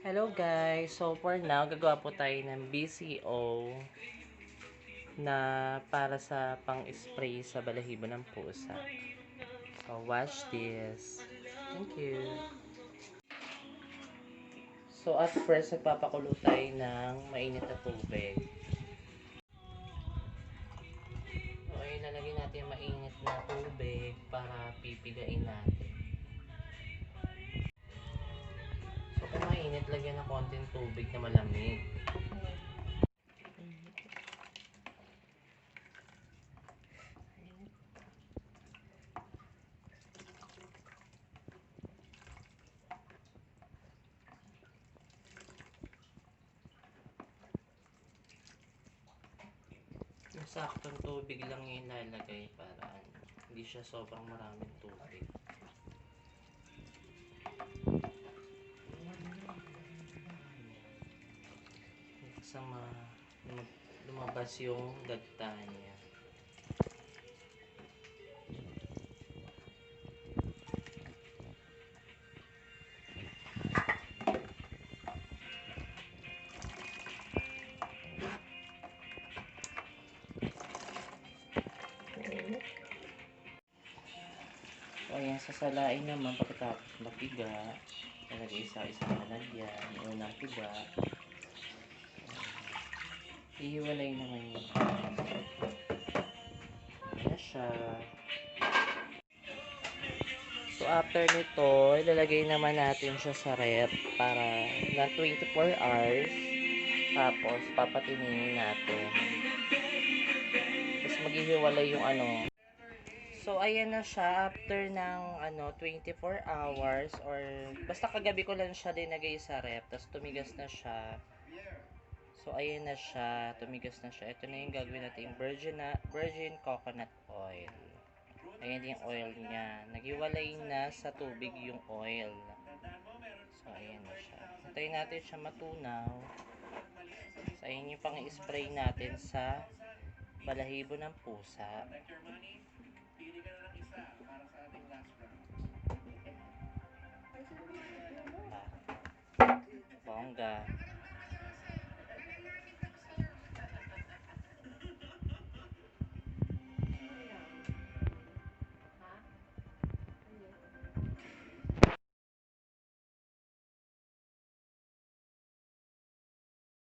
Hello guys! So for now, gagawa po tayo ng VCO na para sa pang-spray sa balahibo ng pusa. So watch this. Thank you. So at first, nagpapakulo tayo ng mainit na tubig. So ayun, lalagyan natin yung mainit na tubig para pipigain natin. So kung mainit, lagyan ng konting tubig na malamig. Yung saktong tubig lang yung ilalagay para hindi siya sobrang maraming tubig. Sa lumabas yung dagta niya. So ayan, sasalain naman pagkatapos mapiga. Talagay sa isang lalagyan, yung unang piga. Ihiwalay naman yun. Ayan siya. So after nito, ilalagay naman natin siya sa ref para na 24 hours. Tapos papatinin natin. Tapos maghihiwalay yung ano. So ayan na siya after ng 24 hours or basta kagabi ko lang siya dinagay sa ref. Tapos tumigas na siya. So ayan na siya, tumigas na siya. Ito na yung gagawin natin, virgin coconut oil. Ayan yung oil niya. Naghiwalay na sa tubig yung oil. So ayan na siya. Hintayin natin siya matunaw. So ayan yung pang-spray natin sa balahibo ng pusa. Bongga.